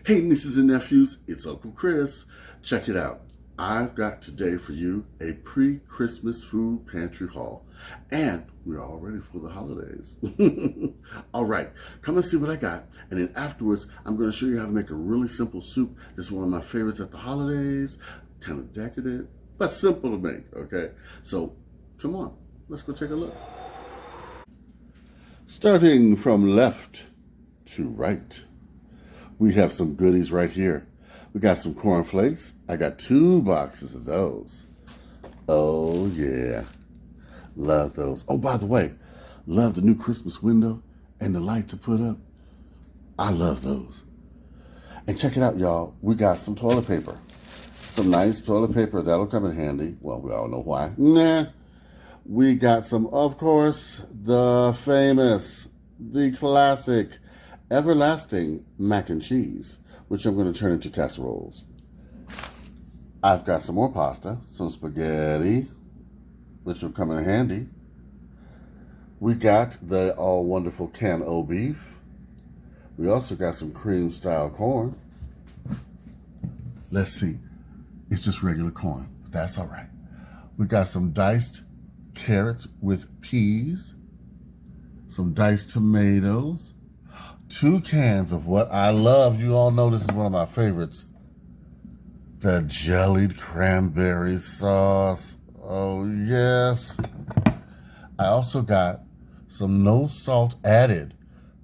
Hey nieces and nephews, it's Uncle Chris. Check it out. I've got today for you a pre-Christmas food pantry haul. And we're all ready for the holidays. All right, come and see what I got. And then afterwards, I'm going to show you how to make a really simple soup. This is one of my favorites at the holidays. Kind of decadent, but simple to make, okay? So come on, let's go take a look. Starting from left to right, we have some goodies right here. We got some cornflakes. I got 2 boxes of those. Oh yeah, love those. Oh, by the way, love the new Christmas window and the lights are put up. I love those. And check it out, y'all. We got some toilet paper. Some nice toilet paper. That'll come in handy. Well, we all know why. Nah. We got some, of course, the famous, the classic, everlasting mac and cheese, which I'm going to turn into casseroles. I've got some more pasta, some spaghetti, which will come in handy. We got the all wonderful canned O beef. We also got some cream style corn. Let's see. It's just regular corn, but that's all right. We got some diced carrots with peas, some diced tomatoes, 2 cans of what I love. You all know this is one of my favorites. The jellied cranberry sauce. Oh, yes. I also got some no salt added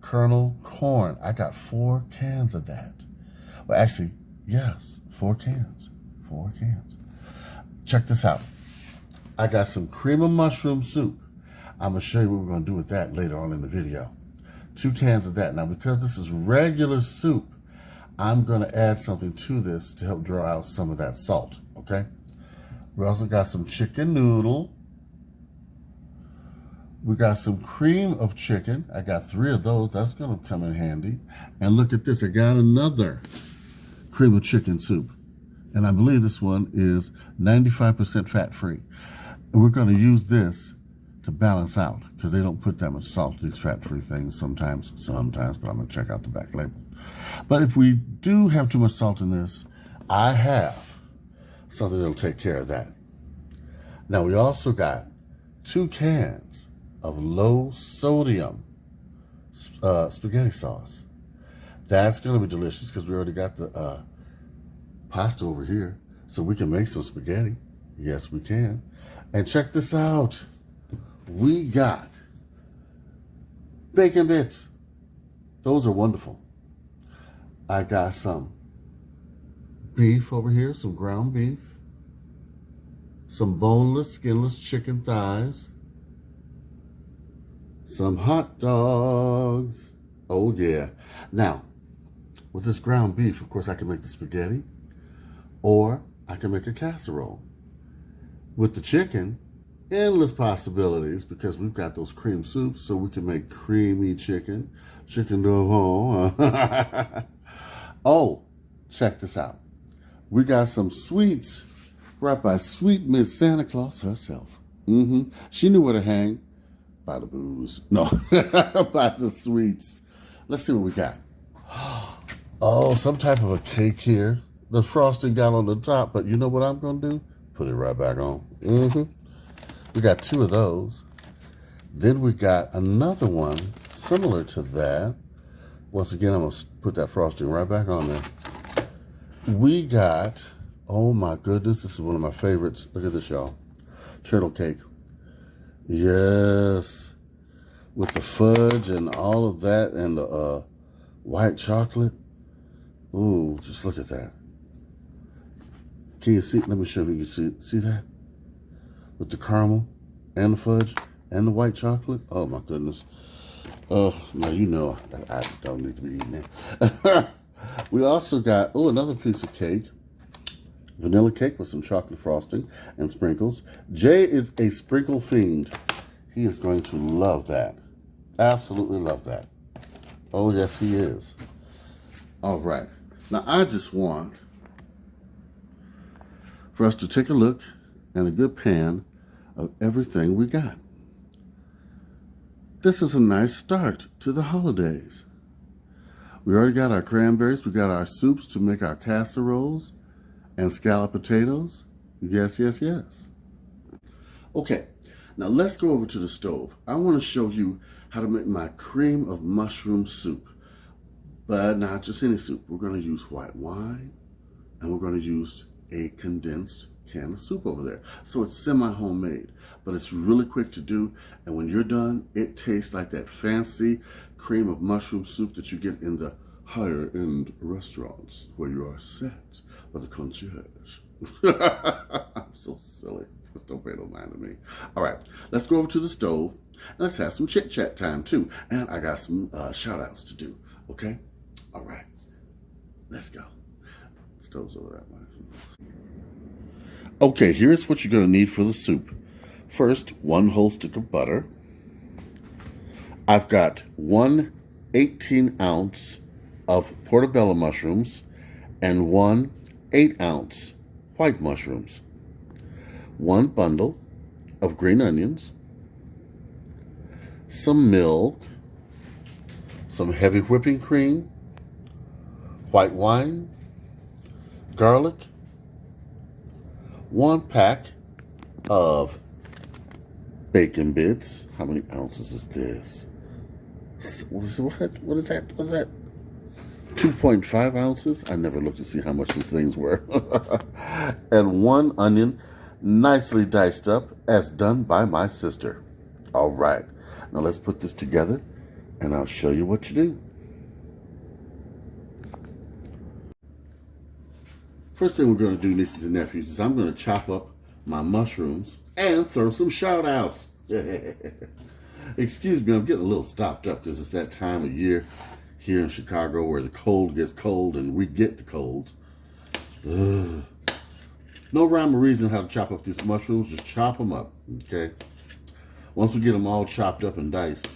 kernel corn. I got 4 cans of that. Well, actually, yes, 4 cans. 4 cans. Check this out. I got some cream of mushroom soup. I'm going to show you what we're going to do with that later on in the video. 2 cans of that. Now, because this is regular soup, I'm going to add something to this to help draw out some of that salt, okay? We also got some chicken noodle. We got some cream of chicken. I got 3 of those. That's going to come in handy. And look at this. I got another cream of chicken soup. And I believe this one is 95% fat-free. And we're going to use this to balance out because they don't put that much salt in these fat-free things sometimes, but I'm going to check out the back label. But if we do have too much salt in this, I have something that'll take care of that. Now, we also got 2 cans of low-sodium spaghetti sauce. That's going to be delicious because we already got the pasta over here, so we can make some spaghetti. Yes, we can. And check this out. We got bacon bits. Those are wonderful. I got some beef over here, some ground beef, some boneless, skinless chicken thighs, some hot dogs. Oh, yeah. Now, with this ground beef, of course, I can make the spaghetti, or I can make a casserole. With the chicken, endless possibilities because we've got those cream soups, so we can make creamy chicken d'oeuvre. Oh, check this out. We got some sweets right by sweet Miss Santa Claus herself. She knew where to hang. By the booze. No, by the sweets. Let's see what we got. Oh, some type of a cake here. The frosting got on the top, but you know what I'm going to do? Put it right back on. We got 2 of those. Then we got another one similar to that. Once again, I'm going to put that frosting right back on there. We got, oh my goodness, this is one of my favorites. Look at this, y'all. Turtle cake. Yes. With the fudge and all of that and the white chocolate. Ooh, just look at that. Can you see? Let me show you if you can see that? With the caramel and the fudge and the white chocolate. Oh my goodness. Oh, now you know I don't need to be eating that. We also got, another piece of cake. Vanilla cake with some chocolate frosting and sprinkles. Jay is a sprinkle fiend. He is going to love that. Absolutely love that. Oh, yes, he is. All right. Now, I just want for us to take a look and a good pan of everything we got. This is a nice start to the holidays. We already got our cranberries. We got our soups to make our casseroles and scalloped potatoes. Yes, yes, yes. Okay, now let's go over to the stove. I want to show you how to make my cream of mushroom soup. But not just any soup. We're going to use white wine, and we're going to use a condensed can of soup over there. So it's semi-homemade, but it's really quick to do. And when you're done, it tastes like that fancy cream of mushroom soup that you get in the higher end restaurants where you are set by the concierge. I'm so silly. Just don't pay no mind to me. All right, let's go over to the stove and let's have some chit chat time too. And I got some shout outs to do. Okay? All right, let's go. Stove's over that way. Okay, here's what you're going to need for the soup. First, 1 whole stick of butter. I've got 1 18-ounce of portobello mushrooms and 1 8-ounce white mushrooms. 1 bundle of green onions, some milk, some heavy whipping cream, white wine, garlic, 1 pack of bacon bits. How many ounces is this? What is that? 2.5 ounces? I never looked to see how much these things were. And 1 onion, nicely diced up, as done by my sister. All right, now let's put this together, and I'll show you what you do. First thing we're going to do, nieces and nephews, is I'm going to chop up my mushrooms and throw some shout outs. Excuse me, I'm getting a little stopped up because it's that time of year here in Chicago where the cold gets cold and we get the colds. No rhyme or reason how to chop up these mushrooms, just chop them up, okay? Once we get them all chopped up and diced,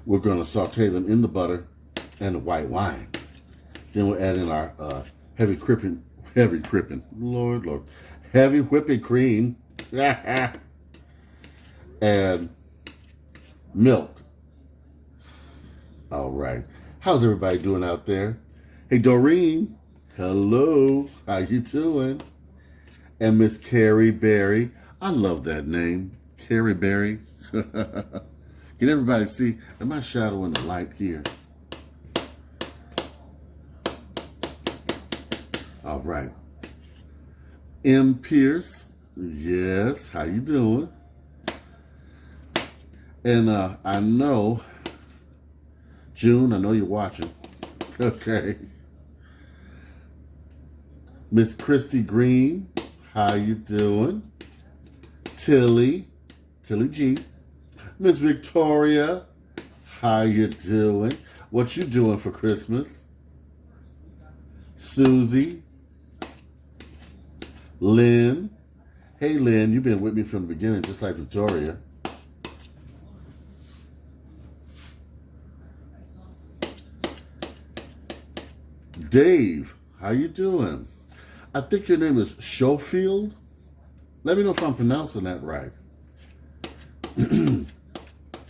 we're going to saute them in the butter and the white wine. Then we'll add in our heavy whipping cream and milk. All right. How's everybody doing out there? Hey, Doreen. Hello. How you doing? And Miss Carrie Berry. I love that name. Carrie Berry. Can everybody see? Am I shadowing the light here? All right. M. Pierce. Yes. How you doing? And I know, June, I know you're watching. Okay. Miss Christy Green. How you doing? Tilly G. Miss Victoria. How you doing? What you doing for Christmas? Susie. Lynn. Hey, Lynn, you've been with me from the beginning, just like Victoria. Dave, how you doing? I think your name is Schofield. Let me know if I'm pronouncing that right.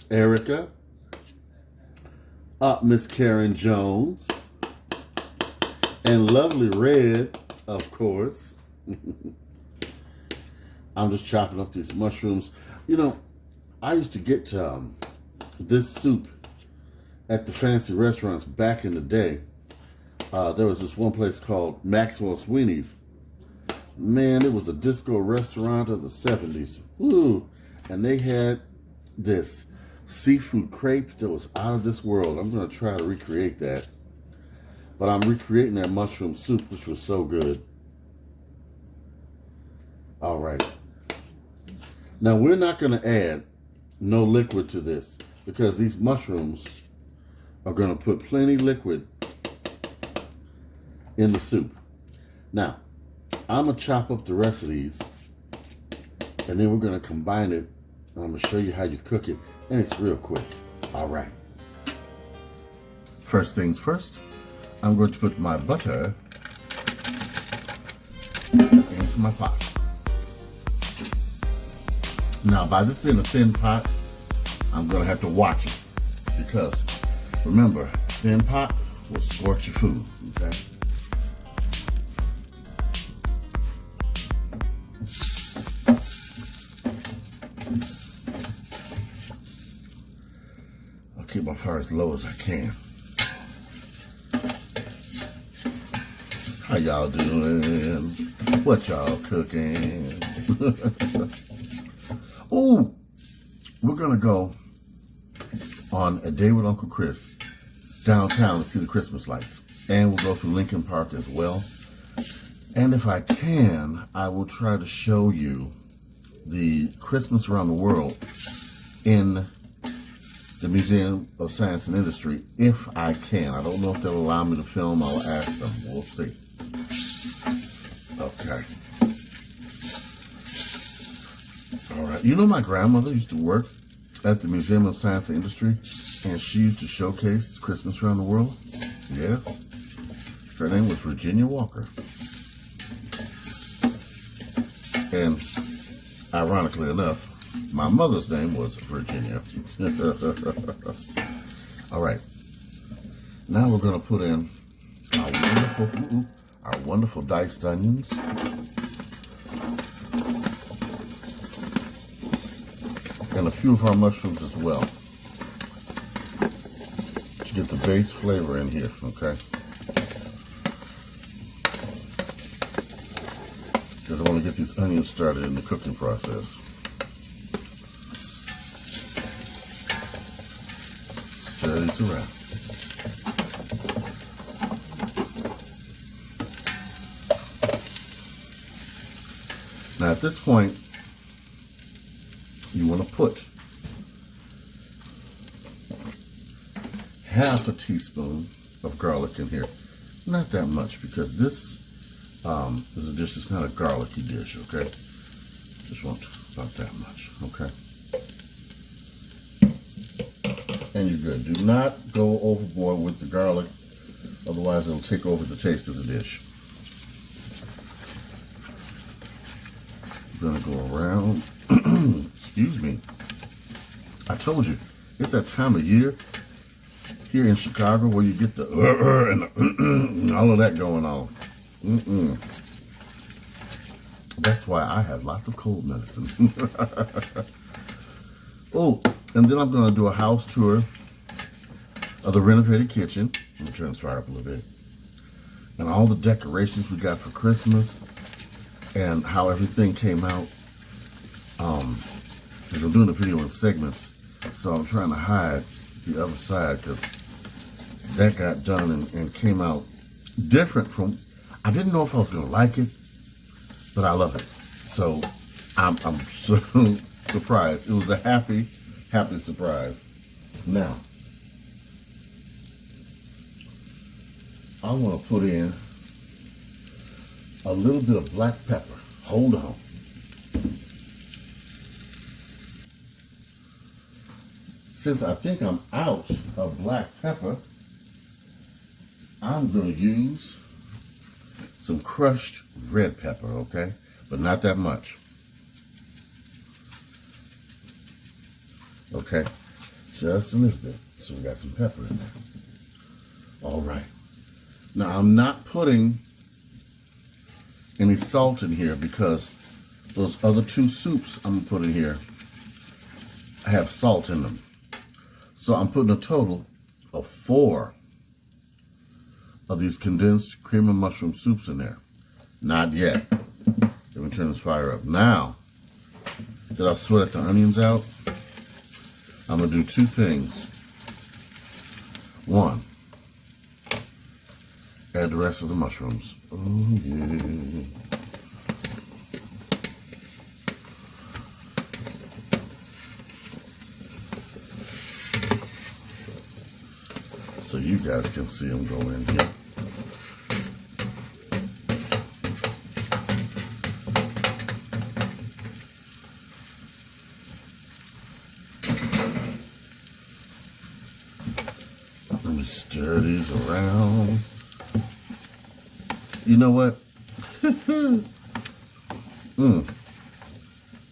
Erica. Miss Karen Jones. And lovely Red, of course. I'm just chopping up these mushrooms. You know, I used to get this soup at the fancy restaurants back in the day. There was this one place called Maxwell Sweeney's. Man, it was a disco restaurant of the 70s. Woo! And they had this seafood crepe that was out of this world. I'm going to try to recreate that. But I'm recreating that mushroom soup, which was so good. All right. Now, we're not going to add no liquid to this because these mushrooms are going to put plenty liquid in the soup. Now, I'm going to chop up the rest of these and then we're going to combine it and I'm going to show you how you cook it, and it's real quick. All right. First things first, I'm going to put my butter into my pot. Now, by this being a thin pot, I'm going to have to watch it because Remember, thin pot will scorch your food, okay? I'll keep my fire as low as I can. How y'all doing? What y'all cooking? Ooh, we're gonna go on a day with Uncle Chris downtown to see the Christmas lights. And we'll go through Lincoln Park as well. And if I can, I will try to show you the Christmas around the world in the Museum of Science and Industry, if I can. I don't know if they'll allow me to film. I'll ask them. We'll see. Okay. All right. You know, my grandmother used to work at the Museum of Science and Industry, and she used to showcase Christmas around the world. Yes. Her name was Virginia Walker. And ironically enough, my mother's name was Virginia. All right. Now we're going to put in our wonderful diced onions. And a few of our mushrooms as well, to get the base flavor in here, okay? Because I want to get these onions started in the cooking process. Stir these around. Now at this point, you want to put half a teaspoon of garlic in here. Not that much, because this is a dish that's not a garlicky dish, okay? Just want about that much, okay? And you're good. Do not go overboard with the garlic, otherwise it'll take over the taste of the dish. I'm gonna go around. Excuse me. I told you, it's that time of year here in Chicago where you get the and all of that going on. That's why I have lots of cold medicine. Oh, and then I'm going to do a house tour of the renovated kitchen. Let me turn this fire up a little bit. And all the decorations we got for Christmas and how everything came out. Because I'm doing the video in segments, so I'm trying to hide the other side, because that got done and came out different from. I didn't know if I was going to like it, but I love it. So I'm so surprised. It was a happy surprise. Now, I want to put in a little bit of black pepper. Hold on. Since I think I'm out of black pepper, I'm going to use some crushed red pepper, okay? But not that much. Okay? Just a little bit. So we got some pepper in there. All right. Now, I'm not putting any salt in here because those other two soups I'm going to put in here have salt in them. So I'm putting a total of 4 of these condensed cream of mushroom soups in there. Not yet. Let me turn this fire up. Now that I've sweated the onions out, I'm going to do 2 things. 1, add the rest of the mushrooms. Oh, yeah. So you guys can see them go in here. Let me stir these around. You know what?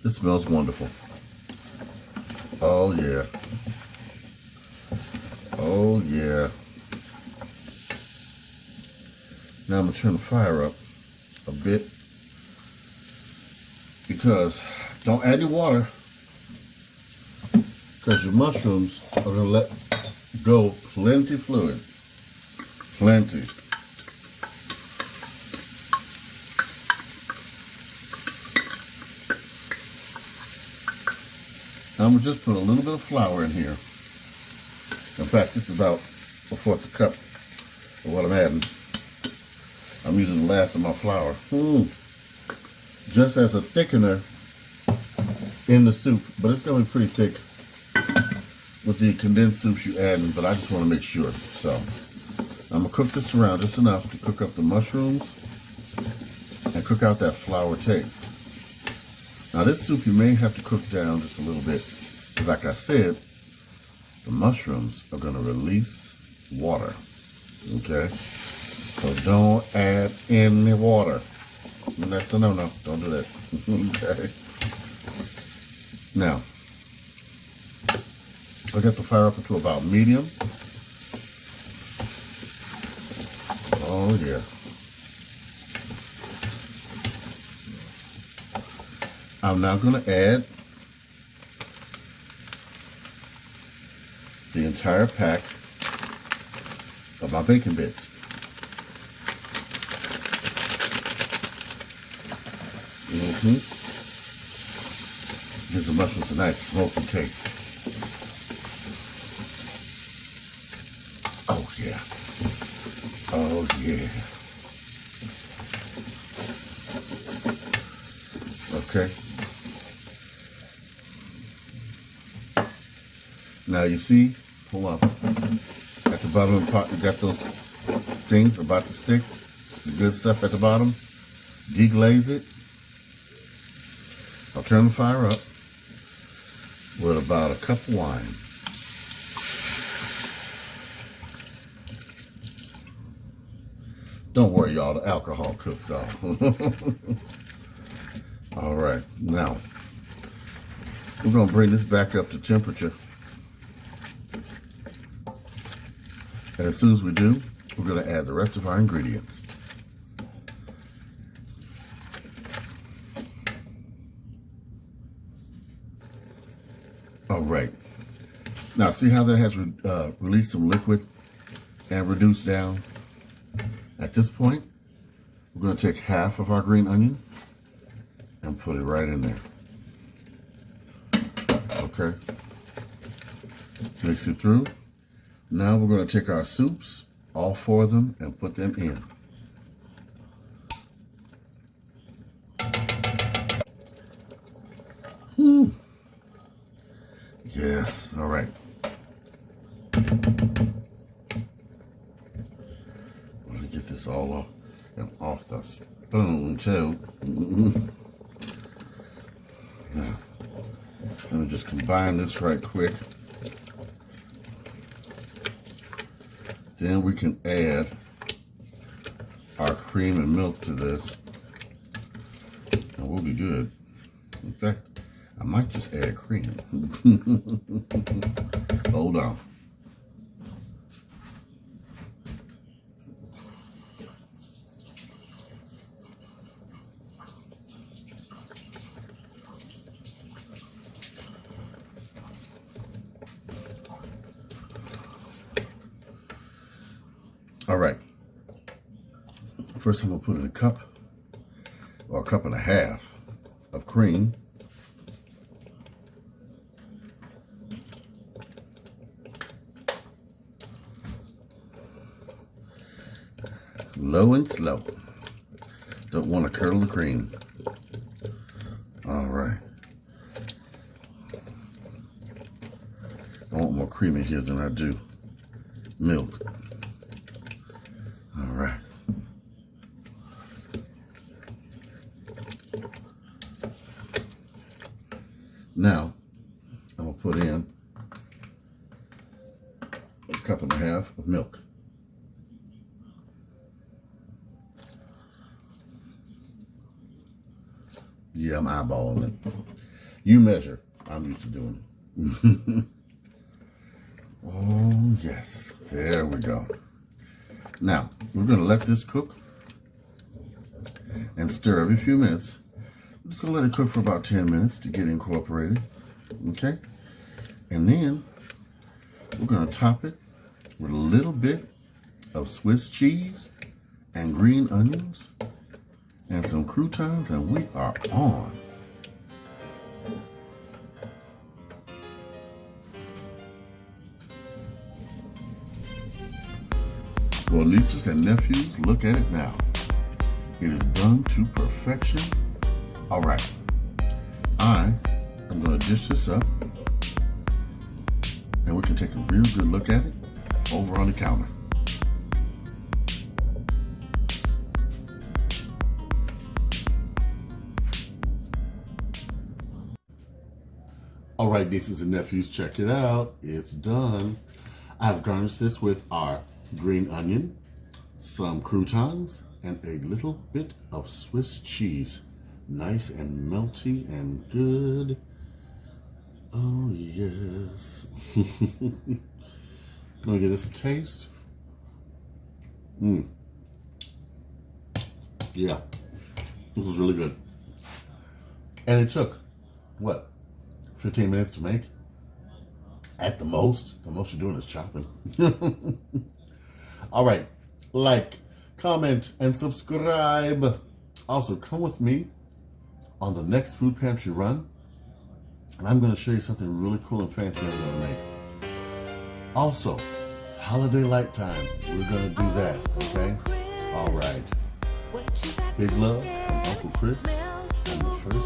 It smells wonderful. Oh yeah. Oh yeah. Now I'm gonna turn the fire up a bit because don't add any water because your mushrooms are gonna let go plenty fluid. Plenty. Now I'm gonna just put a little bit of flour in here. In fact, this is about a fourth a cup of what I'm adding. I'm using the last of my flour. Just as a thickener in the soup, but it's gonna be pretty thick with the condensed soups you add in, but I just want to make sure. So I'm gonna cook this around just enough to cook up the mushrooms and cook out that flour taste. Now this soup you may have to cook down just a little bit. Like I said, the mushrooms are gonna release water. Okay? So don't add any water. That's a no-no. Don't do that. Okay? Now, I got the fire up to about medium. Oh yeah. I'm now going to add the entire pack of my bacon bits. Gives the mushrooms a nice smoky taste. Oh yeah. Oh yeah. Okay. Now you see, hold on. At the bottom of the pot, you got those things about to stick. The good stuff at the bottom. Deglaze it. I'll turn the fire up with about a cup of wine. Don't worry, y'all, the alcohol cooks off. All right, now we're gonna bring this back up to temperature. And as soon as we do, we're gonna add the rest of our ingredients. All right. Now, see how that has released some liquid and reduced down? At this point, we're going to take half of our green onion and put it right in there. Okay. Mix it through. Now we're going to take our soups, all four of them, and put them in. Yes, all right. Let me get this all off and off the spoon too. Now, let me just combine this right quick. Then we can add our cream and milk to this, and we'll be good. In fact, I might just add cream. Hold on. All right. First, I'm going to put in a cup or a cup and a half of cream. Low and slow. Don't want to curdle the cream. All right. I want more cream in here than I do milk. All right. Now, I'm going to put in a cup and a half of milk. Yeah, I'm eyeballing it. You measure. I'm used to doing it. Oh, yes. There we go. Now, we're going to let this cook and stir every few minutes. We're just going to let it cook for about 10 minutes to get incorporated. Okay? And then we're going to top it with a little bit of Swiss cheese and green onions and some croutons, and we are on. Well, nieces and nephews, look at it now. It is done to perfection. All right, I am going to dish this up, and we can take a real good look at it over on the counter. All right, nieces and nephews, check it out. It's done. I've garnished this with our green onion, some croutons, and a little bit of Swiss cheese. Nice and melty and good. Oh, yes. Let me give this a taste. Yeah, this was really good. And it took, what, 15 minutes to make? At the most. The most you're doing is chopping. All right. Like, comment, and subscribe. Also, come with me on the next food pantry run. And I'm going to show you something really cool and fancy I'm going to make. Also, holiday light time. We're going to do that. Okay? All right. Big love from Uncle Chris and the first